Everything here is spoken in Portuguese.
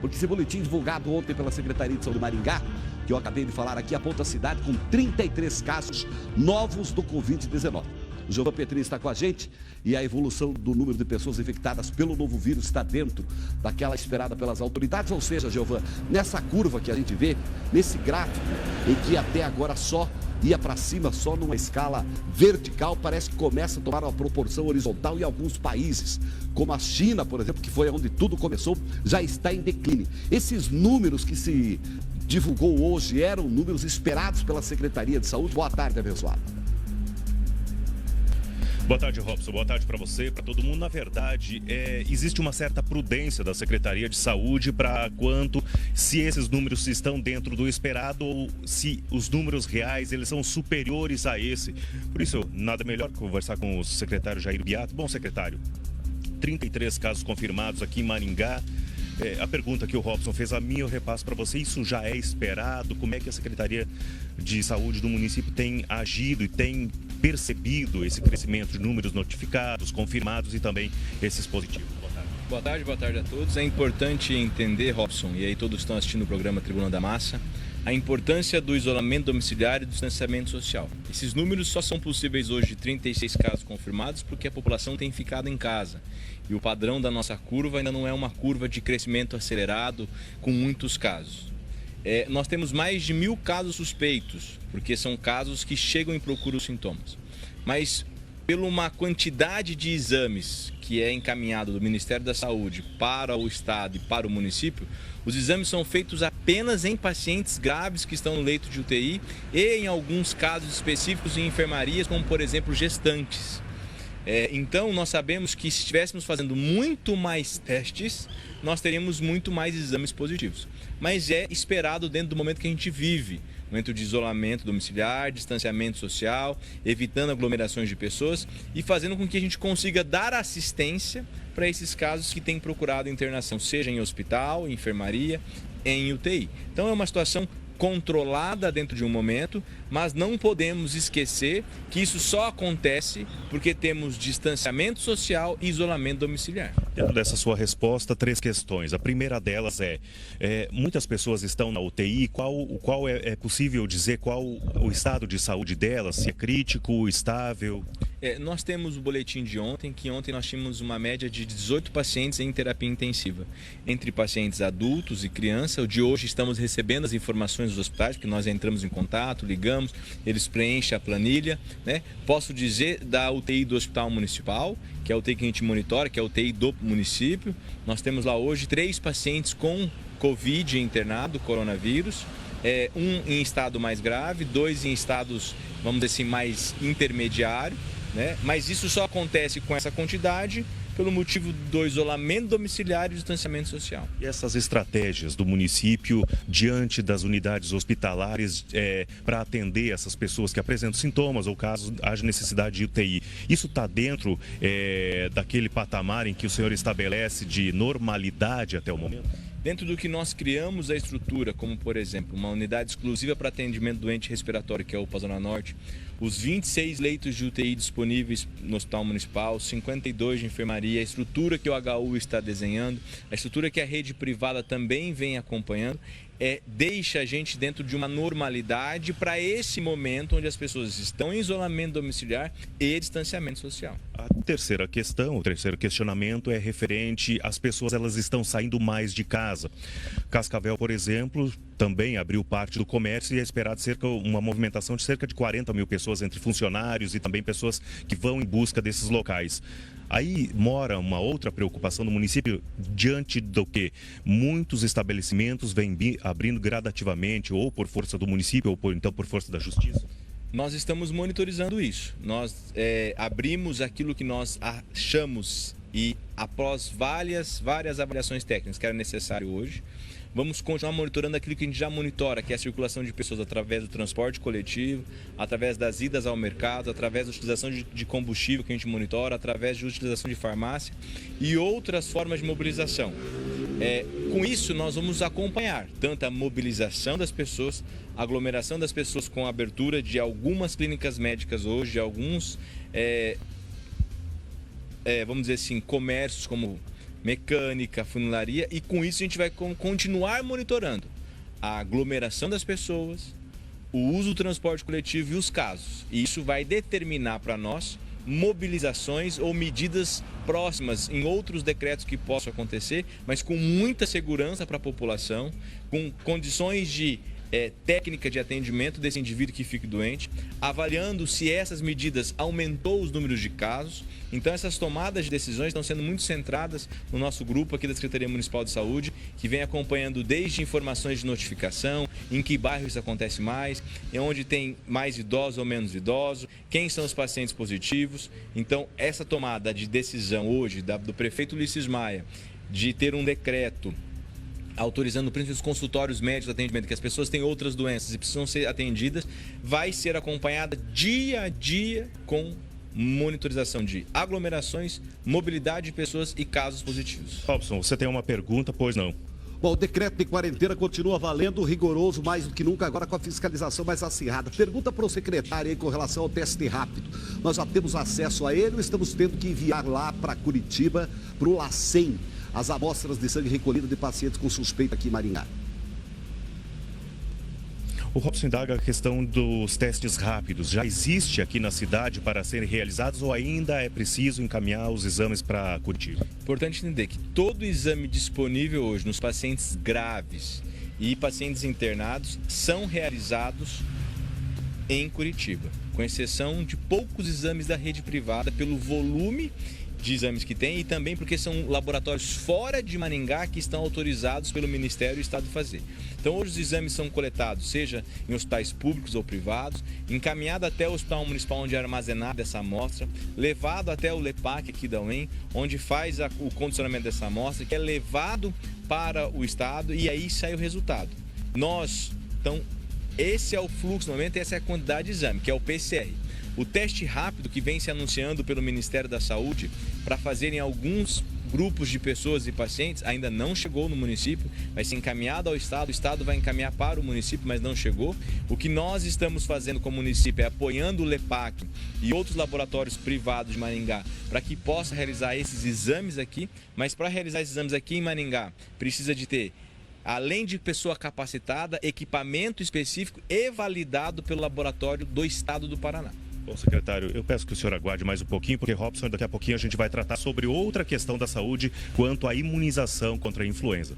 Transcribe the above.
porque esse boletim divulgado ontem pela Secretaria de Saúde de Maringá, que eu acabei de falar aqui, aponta a cidade com 33 casos novos do Covid-19. O Giovan Petrin está com a gente e a evolução do número de pessoas infectadas pelo novo vírus está dentro daquela esperada pelas autoridades. Ou seja, Giovan, nessa curva que a gente vê, nesse gráfico em que até agora só ia para cima, só numa escala vertical, parece que começa a tomar uma proporção horizontal em alguns países, como a China, por exemplo, que foi onde tudo começou, já está em declínio. Esses números que se divulgou hoje eram números esperados pela Secretaria de Saúde. Boa tarde, abençoado. Boa tarde, Robson. Boa tarde para você, para todo mundo. Na verdade, existe uma certa prudência da Secretaria de Saúde para quanto se esses números estão dentro do esperado ou se os números reais eles são superiores a esse. Por isso, nada melhor que conversar com o secretário Jair Biato. Bom, secretário, 33 casos confirmados aqui em Maringá. A pergunta que o Robson fez a mim, eu repasso para você, isso já é esperado? Como é que a Secretaria de Saúde do município tem agido e tem percebido esse crescimento de números notificados, confirmados e também esses positivos? Boa tarde. Boa tarde a todos. É importante entender, Robson, e aí todos estão assistindo o programa Tribuna da Massa, a importância do isolamento domiciliar e do distanciamento social. Esses números só são possíveis hoje de 36 casos confirmados porque a população tem ficado em casa. E o padrão da nossa curva ainda não é uma curva de crescimento acelerado com muitos casos. Nós temos mais de 1.000 casos suspeitos, porque são casos que chegam e procuram os sintomas. Mas, pela uma quantidade de exames que é encaminhado do Ministério da Saúde para o Estado e para o município, os exames são feitos apenas em pacientes graves que estão no leito de UTI e, em alguns casos específicos, em enfermarias, como, por exemplo, gestantes. Então, nós sabemos que se estivéssemos fazendo muito mais testes, nós teríamos muito mais exames positivos. Mas é esperado dentro do momento que a gente vive, momento de isolamento domiciliar, distanciamento social, evitando aglomerações de pessoas e fazendo com que a gente consiga dar assistência para esses casos que têm procurado internação, seja em hospital, em enfermaria, em UTI. Então, é uma situação controlada dentro de um momento, mas não podemos esquecer que isso só acontece porque temos distanciamento social e isolamento domiciliar. Dentro dessa sua resposta, 3 questões. A primeira delas muitas pessoas estão na UTI, qual é possível dizer qual o estado de saúde delas, se é crítico, estável? Nós temos o boletim de ontem, que ontem nós tínhamos uma média de 18 pacientes em terapia intensiva. Entre pacientes adultos e criança, o de hoje estamos recebendo as informações dos hospitais, porque nós entramos em contato, ligamos, eles preenchem a planilha, né? Posso dizer da UTI do Hospital Municipal, que é a UTI que a gente monitora, que é a UTI do município. Nós temos lá hoje 3 pacientes com Covid internado, coronavírus. Um em estado mais grave, 2 em estados, vamos dizer assim, mais intermediário, né? Mas isso só acontece com essa quantidade pelo motivo do isolamento domiciliar e do distanciamento social. E essas estratégias do município diante das unidades hospitalares para atender essas pessoas que apresentam sintomas ou caso haja necessidade de UTI, isso está dentro daquele patamar em que o senhor estabelece de normalidade até o momento? Dentro do que nós criamos a estrutura, como por exemplo, uma unidade exclusiva para atendimento doente respiratório, que é a UPA Zona Norte, os 26 leitos de UTI disponíveis no Hospital Municipal, 52 de enfermaria, a estrutura que o HU está desenhando, a estrutura que a rede privada também vem acompanhando, deixa a gente dentro de uma normalidade para esse momento onde as pessoas estão em isolamento domiciliar e distanciamento social. A terceira questão, o terceiro questionamento é referente às pessoas, elas estão saindo mais de casa. Cascavel, por exemplo, também abriu parte do comércio e é esperado uma movimentação de cerca de 40 mil pessoas entre funcionários e também pessoas que vão em busca desses locais. Aí mora uma outra preocupação do município diante do que muitos estabelecimentos vêm abrindo gradativamente ou por força do município ou então por força da justiça. Nós estamos monitorizando isso. Nós abrimos aquilo que nós achamos e após várias avaliações técnicas que era necessário hoje, vamos continuar monitorando aquilo que a gente já monitora, que é a circulação de pessoas através do transporte coletivo, através das idas ao mercado, através da utilização de combustível que a gente monitora, através de utilização de farmácia e outras formas de mobilização. Com isso, nós vamos acompanhar tanto a mobilização das pessoas, a aglomeração das pessoas com a abertura de algumas clínicas médicas hoje, de alguns, vamos dizer assim, comércios como mecânica, funilaria, e com isso a gente vai continuar monitorando a aglomeração das pessoas, o uso do transporte coletivo e os casos. E isso vai determinar para nós mobilizações ou medidas próximas em outros decretos que possam acontecer, mas com muita segurança para a população, com condições de técnica de atendimento desse indivíduo que fique doente, avaliando se essas medidas aumentou os números de casos. Então essas tomadas de decisões estão sendo muito centradas no nosso grupo aqui da Secretaria Municipal de Saúde, que vem acompanhando desde informações de notificação, em que bairro isso acontece mais, onde tem mais idosos ou menos idosos, quem são os pacientes positivos. Então essa tomada de decisão hoje do prefeito Ulisses Maia de ter um decreto autorizando principalmente os consultórios médicos de atendimento, que as pessoas têm outras doenças e precisam ser atendidas, vai ser acompanhada dia a dia com monitorização de aglomerações, mobilidade de pessoas e casos positivos. Robson, você tem uma pergunta, pois não? Bom, o decreto de quarentena continua valendo, rigoroso mais do que nunca, agora com a fiscalização mais acirrada. Pergunta para o secretário aí com relação ao teste rápido. Nós já temos acesso a ele ou estamos tendo que enviar lá para Curitiba, para o LACEN, as amostras de sangue recolhidas de pacientes com suspeita aqui em Maringá? O Robson indaga a questão dos testes rápidos. Já existe aqui na cidade para serem realizados ou ainda é preciso encaminhar os exames para Curitiba? Importante entender que todo exame disponível hoje nos pacientes graves e pacientes internados são realizados em Curitiba, com exceção de poucos exames da rede privada pelo volume de exames que tem e também porque são laboratórios fora de Maringá que estão autorizados pelo Ministério do Estado a fazer. Então hoje os exames são coletados, seja em hospitais públicos ou privados, encaminhado até o Hospital Municipal onde é armazenada essa amostra, levado até o LEPAC aqui da UEM, onde faz o condicionamento dessa amostra, que é levado para o Estado e aí sai o resultado. Então, esse é o fluxo no momento, essa é a quantidade de exame, que é o PCR. O teste rápido que vem se anunciando pelo Ministério da Saúde para fazer em alguns grupos de pessoas e pacientes ainda não chegou no município, vai ser encaminhado ao Estado, o Estado vai encaminhar para o município, mas não chegou. O que nós estamos fazendo como município é apoiando o LEPAC e outros laboratórios privados de Maringá para que possa realizar esses exames aqui, mas para realizar esses exames aqui em Maringá precisa de ter, além de pessoa capacitada, equipamento específico e validado pelo laboratório do Estado do Paraná. Bom, secretário, eu peço que o senhor aguarde mais um pouquinho, porque, Robson, daqui a pouquinho a gente vai tratar sobre outra questão da saúde quanto à imunização contra a influenza.